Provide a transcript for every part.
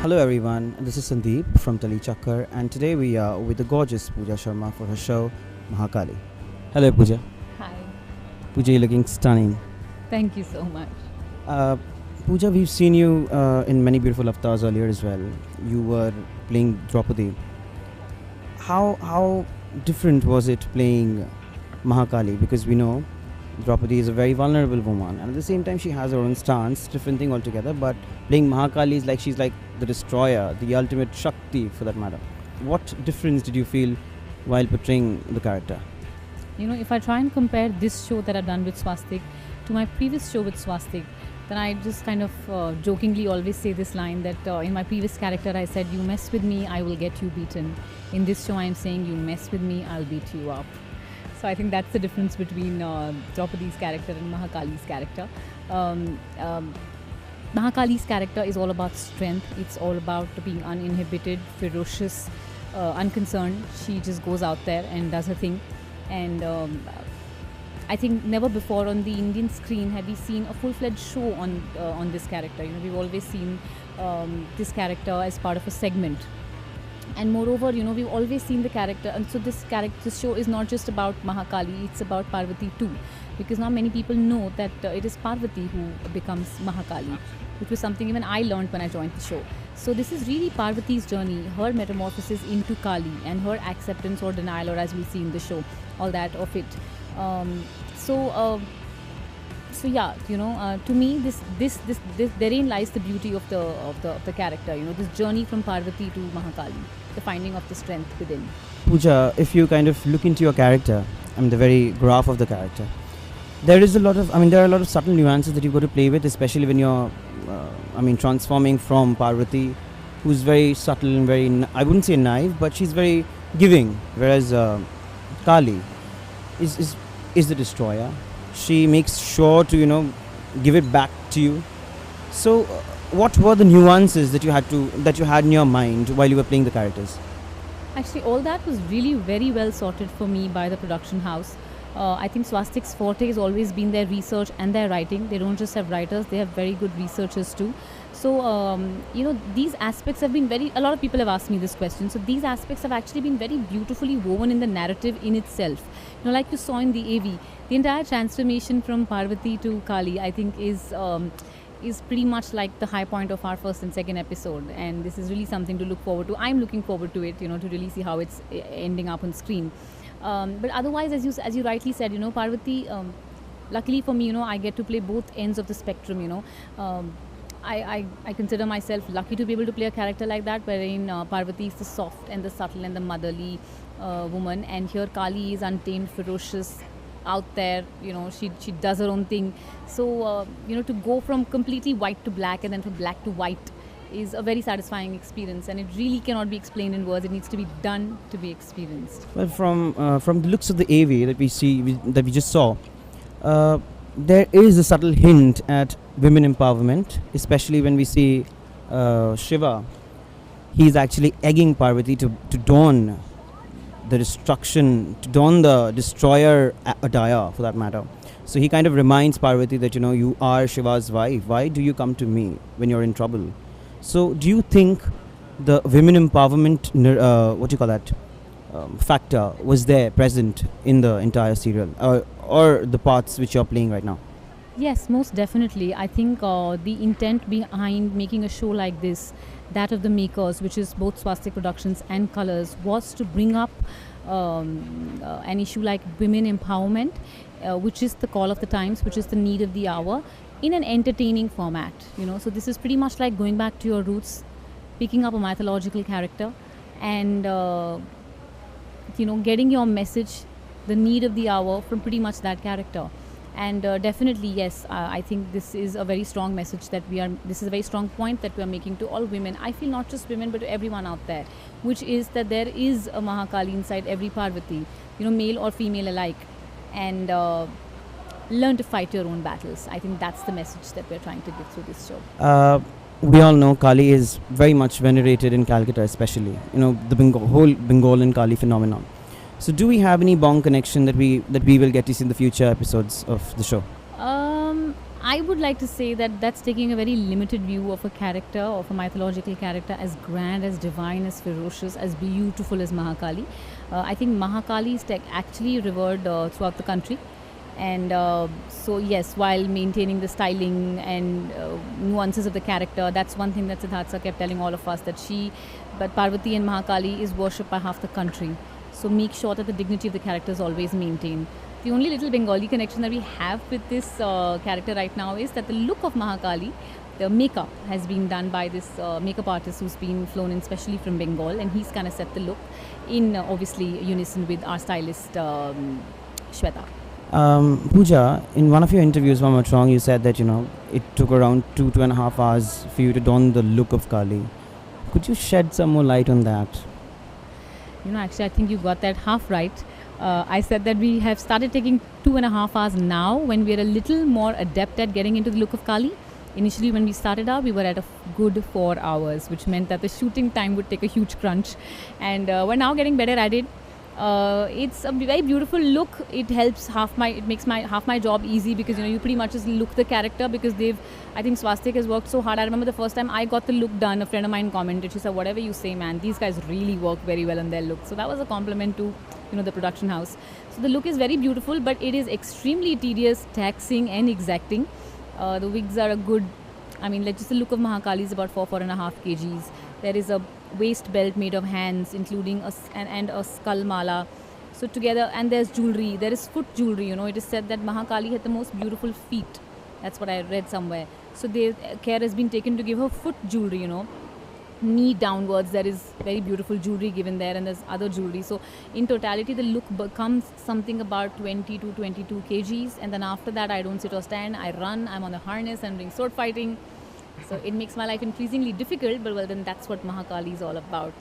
Hello everyone, this is Sandeep from Tali Chakkar, and today we are with the gorgeous Pooja Sharma for her show Mahakali. Hello Pooja. Hi. Pooja, you're looking stunning. Thank you so much. Uh, Pooja, we've seen you in many beautiful avatars earlier as well. You were playing Draupadi. How different was it playing Mahakali? Because we know Draupadi is a very vulnerable woman, and at the same time she has her own stance, different thing altogether. But playing Mahakali is like she's like the destroyer, the ultimate Shakti for that matter. What difference did you feel while portraying the character? If I try and compare this show that I've done with Swastik to my previous show with Swastik, then I just kind of jokingly always say this line that in my previous character I said, "You mess with me, I will get you beaten." In this show, I'm saying, "You mess with me, I'll beat you up." So I think that's the difference between Draupadi's character and Mahakali's character. Um, um, Mahakali's character is all about strength. It's all about being uninhibited, ferocious, unconcerned. She just goes out there and does her thing. And I think never before on the Indian screen have we seen a full-fledged show on this character. We've always seen this character as part of a segment. And moreover, we've always seen the character, and so this show is not just about Mahakali; it's about Parvati too, because now many people know that it is Parvati who becomes Mahakali, which was something even I learned when I joined the show. So this is really Parvati's journey, her metamorphosis into Kali, and her acceptance or denial, or as we see in the show, all that of it. Um, so. So yeah, to me, this therein lies the beauty of the character. This journey from Parvati to Mahakali, the finding of the strength within. Pooja, if you kind of look into your character, the very graph of the character, there are a lot of subtle nuances that you've got to play with, especially when you're, transforming from Parvati, who's very subtle and very, I wouldn't say naive, but she's very giving, whereas Kali is the destroyer. She makes sure to give it back to you. So what were the nuances that you had in your mind while you were playing the characters? Actually, all that was really very well sorted for me by the production house. I think Swastik's forte has always been their research and their writing. They don't just have writers; they have very good researchers too. So these aspects have been a lot of people have asked me this question. So these aspects have actually been very beautifully woven in the narrative in itself. Like you saw in the AV, the entire transformation from Parvati to Kali, I think, is pretty much like the high point of our first and second episode, and this is really something to look forward to. I'm looking forward to it, to really see how it's ending up on screen. But otherwise, as you rightly said, Parvati. Luckily for me, I get to play both ends of the spectrum. I consider myself lucky to be able to play a character like that, wherein Parvati is the soft and the subtle and the motherly woman, and here Kali is untamed, ferocious, out there. She does her own thing. So to go from completely white to black and then from black to white is a very satisfying experience, and it really cannot be explained in words. It needs to be done to be experienced. Well, from the looks of the AV that we just saw, there is a subtle hint at women empowerment, especially when we see Shiva. He's actually egging Parvati to don the destruction, to don the destroyer attire for that matter. So he kind of reminds Parvati that you are Shiva's wife. Why do you come to me when you're in trouble? So do you think the women empowerment factor was there present in the entire serial, or the parts which you're playing right now? Yes, most definitely. I think the intent behind making a show like this, that of the makers, which is both Swastik Productions and Colors, was to bring up an issue like women empowerment, which is the call of the times, which is the need of the hour, in an entertaining format. So this is pretty much like going back to your roots, picking up a mythological character, and getting your message, the need of the hour, from pretty much that character. And definitely, yes, I think this is a very strong message this is a very strong point that we are making to all women. I feel not just women, but to everyone out there, which is that there is a Mahakali inside every Parvati, male or female alike, and learn to fight your own battles. I think that's the message that we're trying to give through this show. We all know Kali is very much venerated in Calcutta, especially, the whole Bengal Kali phenomenon. So do we have any Bong connection that we will get to see in the future episodes of the show? I would like to say that that's taking a very limited view of a character, of a mythological character, as grand, as divine, as ferocious, as beautiful as Mahakali. I think Mahakali is actually revered throughout the country. And so, yes, while maintaining the styling and nuances of the character, that's one thing that Siddhartha kept telling all of us, but Parvati and Mahakali is worshipped by half the country. So make sure that the dignity of the character is always maintained. The only little Bengali connection that we have with this character right now is that the look of Mahakali, the makeup, has been done by this makeup artist who's been flown in specially from Bengal, and he's kind of set the look in obviously unison with our stylist Shweta. Pooja, in one of your interviews, if I'm not wrong, you said that it took around 2.5 hours for you to don the look of Kali. Could you shed some more light on that? Actually, I think you got that half right. I said that we have started taking 2.5 hours now when we are a little more adept at getting into the look of Kali. Initially, when we started out, we were at a good 4 hours, which meant that the shooting time would take a huge crunch. And we're now getting better at it. It's a very beautiful look. It helps it makes half my job easy, because you pretty much just look the character, because I think Swastik has worked so hard. I remember the first time I got the look done, a friend of mine commented, she said, whatever you say, man, these guys really work very well on their look. So that was a compliment to the production house. So the look is very beautiful, but it is extremely tedious, taxing and exacting. The wigs are a good, just the look of Mahakali is about 4.5 kgs. There is a waist belt made of hands, including a skull mala. So together, and there's jewelry. There is foot jewelry. It is said that Mahakali had the most beautiful feet. That's what I read somewhere. So care has been taken to give her foot jewelry. Knee downwards, there is very beautiful jewelry given there, and there's other jewelry. So in totality, the look becomes something about 20 to 22 kgs. And then after that, I don't sit or stand. I run. I'm on the harness. I'm doing sword fighting. So it makes my life increasingly difficult, but well, then that's what Mahakali is all about.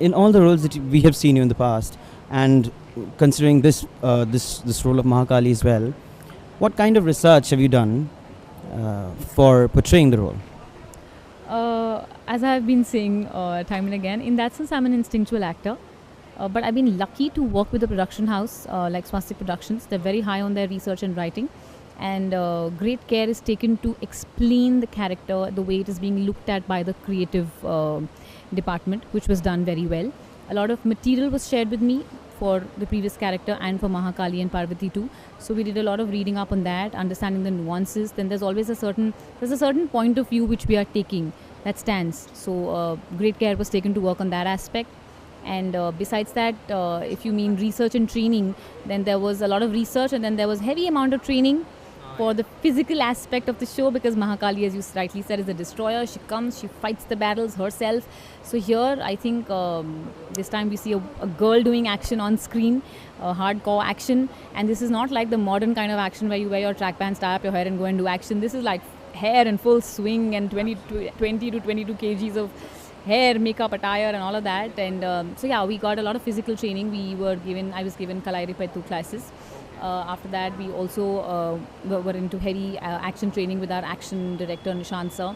In all the roles that we have seen you in the past, and considering this role of Mahakali as well, what kind of research have you done for portraying the role? As I've been saying time and again, in that sense, I'm an instinctual actor. But I've been lucky to work with a production house like Swastik Productions. They're very high on their research and writing. And great care is taken to explain the character the way it is being looked at by the creative department, which was done very well. A lot of material was shared with me for the previous character and for Mahakali and Parvati too. So we did a lot of reading up on that, understanding the nuances. Then there's always a certain point of view which we are taking that stands. So great care was taken to work on that aspect. And besides that, if you mean research and training, then there was a lot of research, and then there was heavy amount of training for the physical aspect of the show, because Mahakali, as you rightly said, is a destroyer. She comes, she fights the battles herself. So here, I think this time we see a girl doing action on screen, hardcore action. And this is not like the modern kind of action where you wear your track pants, tie up your hair and go and do action. This is like hair in full swing and 20 to 22 kgs of hair, makeup, attire and all of that. And so yeah, we got a lot of physical training. I was given Kalairi Pettu classes. After that, we also were into heavy action training with our action director Nishant sir,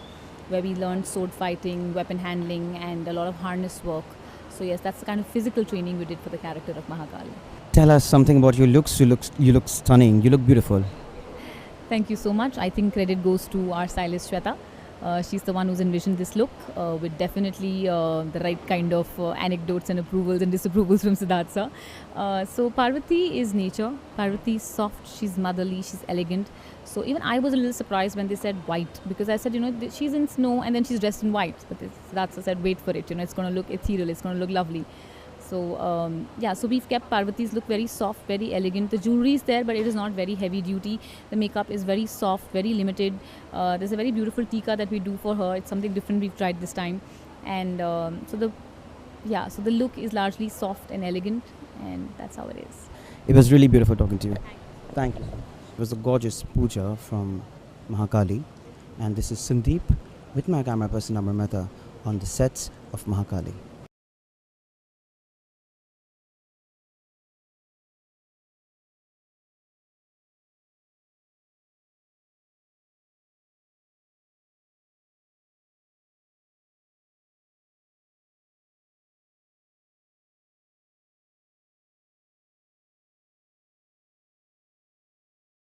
where we learned sword fighting, weapon handling and a lot of harness work. So yes, that's the kind of physical training we did for the character of Mahakali. Tell us something about your looks. You look stunning. You look beautiful. Thank you so much. I think credit goes to our stylist Shweta. She's the one who's envisioned this look with definitely the right kind of anecdotes and approvals and disapprovals from Siddhartha. So Parvati is nature. Parvati is soft, she's motherly, she's elegant. So even I was a little surprised when they said white, because I said, she's in snow and then she's dressed in white. But Siddhartha said, wait for it, it's going to look ethereal, it's going to look lovely. So so we've kept Parvati's look very soft, very elegant. The jewelry is there, but it is not very heavy duty. The makeup is very soft, very limited. There's a very beautiful tika that we do for her. It's something different we've tried this time. And so the look is largely soft and elegant, and that's how it is. It was really beautiful talking to you. Thank you. It was a gorgeous Pooja from Mahakali, and this is Sandeep with my camera person Amar Mehta on the sets of Mahakali.